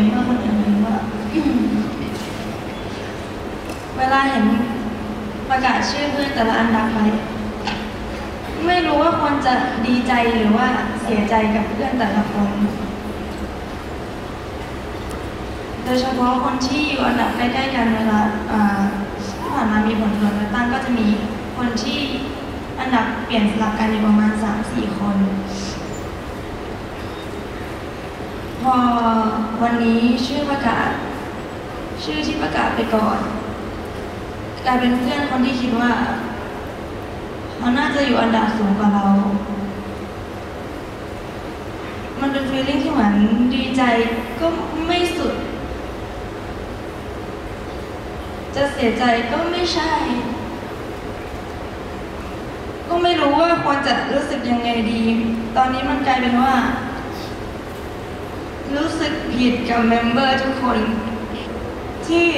มเบอร์คนอื่นว่า เวลาเห็นประกาศชื่อเพื่อนแต่ละอันดับไปไม่รู้ว่าควรจะดีใจหรือว่าเสียใจกับเพื่อนแต่ละคนโดยเฉพาะคนที่อยู่อันดับใกล้ๆกันเวลาที่ผ่านมามีผลตรวจเลือกตั้งก็จะมีคนที่อันดับเปลี่ยนสลับกันอยู่ประมาณ 3-4 คนพอวันนี้ชื่อที่ประกาศไปก่อนกลายเป็นเพื่อนคนที่คิดว่าเขาน่าจะอยู่อันดับสูงกว่าเรามันเป็น feeling ที่เหมือนดีใจก็ไม่สุดจะเสียใจก็ไม่ใช่ก็ไม่รู้ว่าควรจะรู้สึกยังไงดีตอนนี้มันกลายเป็นว่ารู้สึกผิดกับเมมเบอร์ทุกคนที่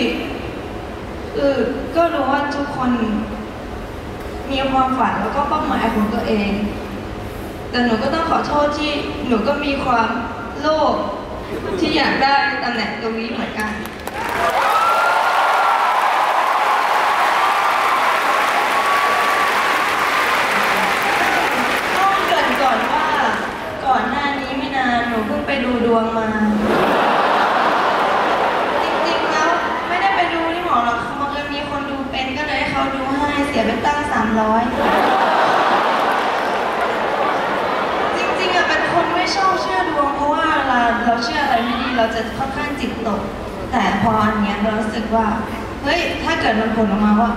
ก็รู้ว่าทุกคนมีความฝันแล้วก็เป้าหมายของตัวเองแต่หนูก็ต้องขอโทษที่หนูก็มีความโลภที่อยากได้ตำแหน่งตรงนี้เหมือนกันต้องเกริ่นก่อนว่าก่อนหน้านี้ไม่นานหนูเพิ่งไปดูดวงมาจริงๆแล้วไม่ได้ไปดูที่หมอหรอกบังเอิญมีคนดูเป็นก็เลยให้เขาดูให้เสียไปตั้ง300ชอบเชื่อดวงเพราะว่าเราเชื่ออะไรไม่ดีเราจะค่อนข้างจิตตกแต่พออันเนี้ยเรารู้สึกว่าเฮ้ยถ้าเกิดมันผลออกมาว่า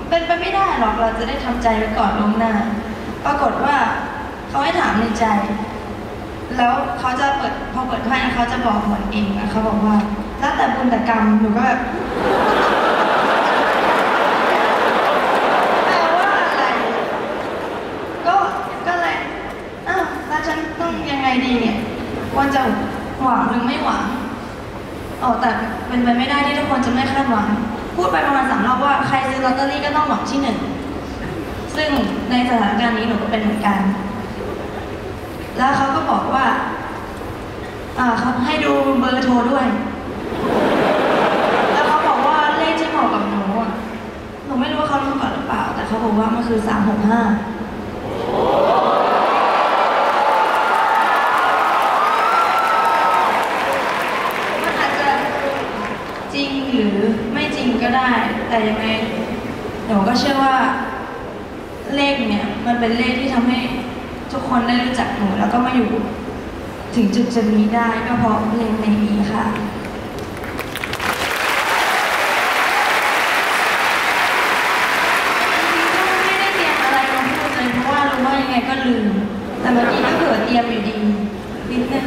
เป็นไปไม่ได้หรอกเราจะได้ทำใจไว้ก่อนล่วงหน้าปรากฏว่าเขาให้ถามในใจแล้วเขาจะพอเปิดไพ่เขาจะบอกผลเองนะเขาบอกว่าแล้วแต่บุญแต่กรรมหนูก็แบบแปลว่าอะไรก็เลยแล้วฉันต้องยังไงดีเนี่ยควรจะหวังหรือไม่หวังแต่เป็นไปไม่ได้ที่ทุกคนจะไม่คาดหวังพูดไปประมาณ3 รอบว่าใครซื้อลอตเตอรี่ก็ต้องหวังที่1ซึ่งในสถานการณ์นี้หนูก็เป็นเหมือนกันแล้วเขาก็บอกว่าเขาให้ดูเบอร์โทรด้วยแล้วเขาบอกว่าเลขที่เหมาะกับหนูไม่รู้ว่าเขารู้ก่อนหรือเปล่าแต่เขาบอกว่ามันคือ365จริงหรือไม่จริงก็ได้แต่ยังไงหนูก็เชื่อว่าเลขเนี่ยมันเป็นเลขที่ทำให้ทุกคนได้รู้จักหนูแล้วก็มาอยู่ถึงจุดนี้ได้ก็เพราะเพลงในนี้ค่ะไม่ได้เตรียมอะไรมาพูดเลยเพราะว่ารู้ว่ายังไงก็ลืมแต่เมื่อกี้ก็เผื่อเตรียมอยู่ดีนิดนึง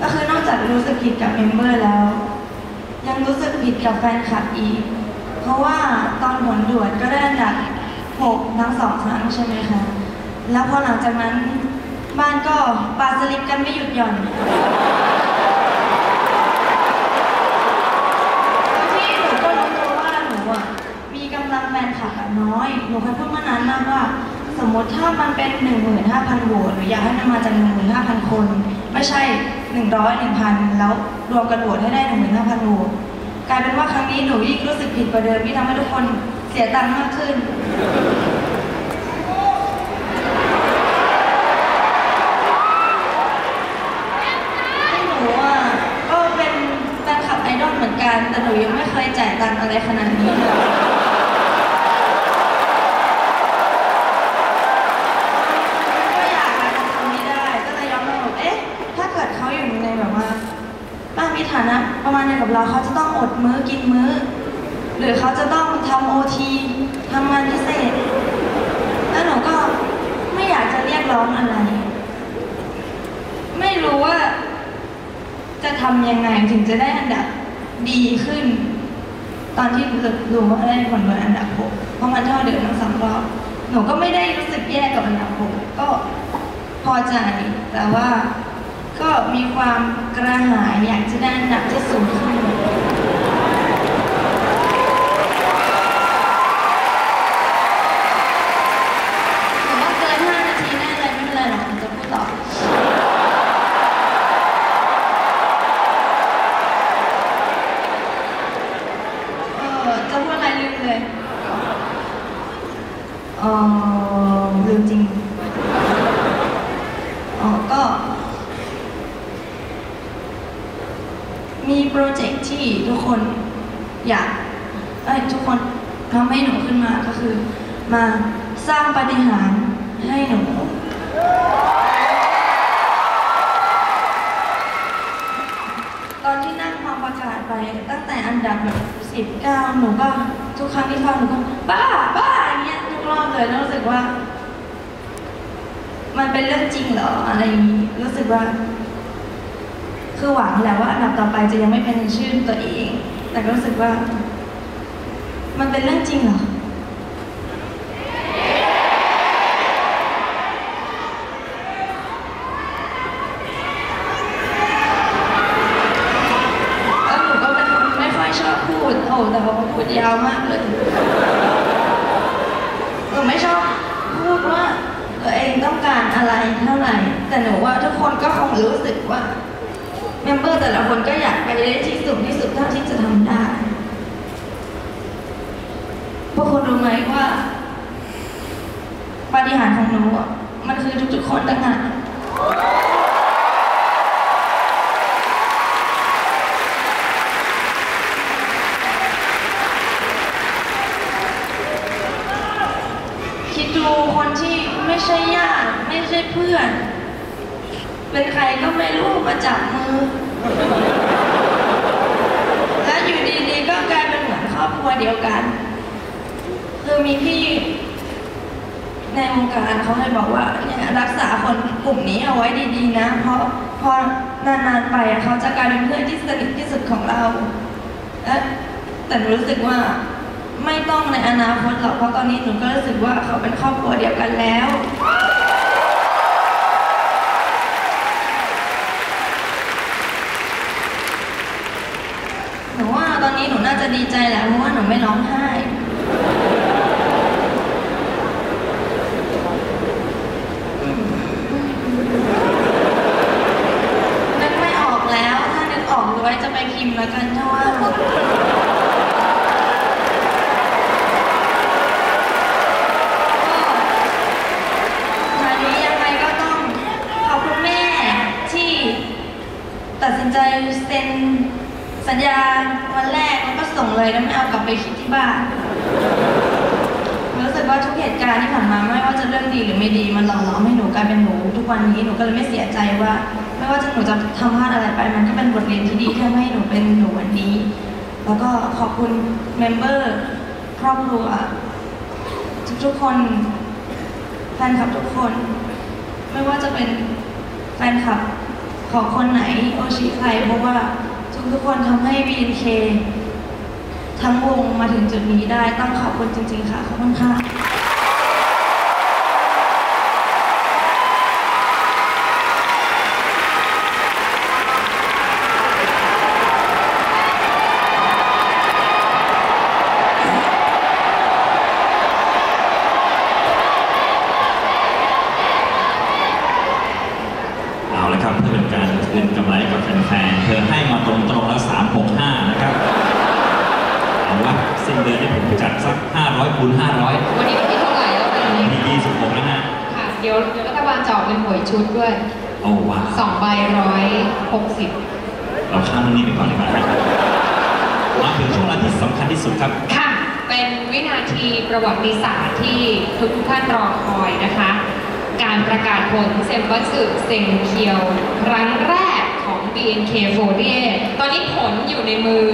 ก็คือนอกจากรู้สึกผิดกับเมมเบอร์แล้วยังรู้สึกผิดกับแฟนคลับอีกเพราะว่าตอนผลด่วนก็ได้อันดับ6ทั้ง2 ครั้งใช่ไหมคะแล้วพอหลังจากนั้นบ้านก็ปาสลิปกันไม่หยุดหย่อนที่หนูก็รู้ตัวว่าหนูมีกำลังแฟนคลับน้อยหนูเคยพูดมานานมากว่าสมมติถ้ามันเป็น 15,000 โหวตหรืออยากให้มันมาจาก 15,000 คนไม่ใช่100 1,000แล้วรวมกันโหวตให้ได้ 15,000 โหวตกลายเป็นว่าครั้งนี้หนูยิ่งรู้สึกผิดกว่าเดิมที่ทำให้ทุกคนเสียตังค์มากขึ้นหนูก็เป็นแฟนคลับไอดอลเหมือนกันแต่หนูยังไม่เคยจ่ายตังค์อะไรขนาดนี้เลยก็อยากจะทำไม่ได้ก็เลยย้อนมาบอกถ้าเกิดเขาอยู่ในแบบว่ามีฐานะประมาณเดียวกับเราเขาจะต้องอดมื้อกินมื้อหรือเขาจะต้องทำOTทำงานพิเศษแล้วหนูก็ไม่อยากจะเรียกร้องอะไรไม่รู้ว่าจะทำยังไงถึงจะได้อันดับดีขึ้นตอนที่รู้ว่าได้ผลโดยอันดับ6เพราะมันเท่าเดิมทั้ง3 รอบหนูก็ไม่ได้รู้สึกแย่กับอันดับ6ก็พอใจแต่ว่าก็มีความกระหายอยากจะได้อันดับที่สูงขึ้นหนูว่าเกิน5 นาทีแน่เลยไม่เป็นไรหรอกหนูจะพูดต่อ นเลยลืมจริงก็มีโปรเจกต์ที่ทุกคนอยากทุกคนทำให้หนูขึ้นมาก็คือมาสร้างปาฏิหาริย์ให้หนูตอนที่นั่งฟังประกาศไปตั้งแต่อันดับแบบ19หนูก็ทุกครั้งที่ฟังหนูก็บ้าอย่างเงี้ยทุกรอบเลยแล้วรู้สึกว่ามันเป็นเรื่องจริงเหรออะไรอย่างนี้รู้สึกว่าคือหวังแหละว่าอันดับต่อไปจะยังไม่เป็นชื่อตัวเองแต่ก็รู้สึกว่ามันเป็นเรื่องจริงเหรอแล้วหนูก็เป็นคนไม่ค่อยชอบพูดแต่ว่าพูดยาวมากเลยหนูไม่ชอบพูดว่าตัวเองต้องการอะไรเท่าไหร่แต่หนูว่าทุกคนก็คงรู้สึกว่าเมมเบอร์แต่ละคนก็อยากไปได้ที่สุดเท่าที่จะทำได้พวกคุณรู้ไหมว่าปาฏิหาริย์ของหนูมันคือทุกๆคนต่างหากคิดดูคนที่ไม่ใช่ญาติไม่ใช่เพื่อนเป็นใครก็ไม่รู้มาจับมือแล้วอยู่ดีๆก็กลายเป็นเหมือนครอบครัวเดียวกันคือมีพี่ในวงการเขาให้บอกว่าเนี่ยรักษาคนกลุ่มนี้เอาไว้ดีๆนะเพราะพอนานๆไปเขาจะกลายเป็นเพื่อนที่สนิทที่สุดของเราแต่หนูรู้สึกว่าไม่ต้องในอนาคตหรอกเพราะตอนนี้หนูก็รู้สึกว่าเขาเป็นครอบครัวเดียวกันแล้วหนูว่าตอนนี้หนูน่าจะดีใจแหละเพราะว่าหนูไม่ร้องไห้นึกไม่ออกแล้วถ้านึกออกไว้จะไปพิมพ์แล้วกันถ้าว่าตัดสินใจเซ็นสัญญาวันแรกแล้วก็ส่งเลยแล้วไม่เอากลับไปคิดที่บ้านรู้สึกว่าทุกเหตุการณ์ที่ผ่านมาไม่ว่าจะเรื่องดีหรือไม่ดีมันหล่อหลอมให้หนูกลายเป็นหนูทุกวันนี้หนูก็เลยไม่เสียใจว่าไม่ว่าหนูจะทำพลาดอะไรไปมันก็เป็นบทเรียนที่ดีที่ทำให้หนูเป็นหนูวันนี้แล้วก็ขอบคุณเมมเบอร์ครอบครัวทุกคนแฟนคลับทุกคนไม่ว่าจะเป็นแฟนคลับของคนไหนโอชิใครเพราะว่าทุกคนทำให้ BNK ทั้งวงมาถึงจุดนี้ได้ต้องขอบคุณจริงๆค่ะขอบคุณค่ะเพื่อเป็นการคืนกำไรกับแฟนๆเธอให้มาตรงๆแล้ว365นะครับเอาว่าสิ้นเดือนนี้ผมจัดสัก500 คูณ 500วันนี้วันที่เท่าไหร่แล้ววันนี้ที่26แล้วนะค่ะเดี๋ยวรัฐบาลจะออกเป็นหวยชุดด้วยโอ้ว้าว2 ใบ160เราข้ามเรื่องนี้ไปก่อนเลยครับมาถึงช่วงเวลาที่สำคัญที่สุดครับค่ะเป็นวินาทีประวัติศาสตร์ที่ทุกท่านรอคอยนะคะการประกาศผลเซมบัสึเซงเคียวครั้งแรกของ BNK48 ตอนนี้ผลอยู่ในมือ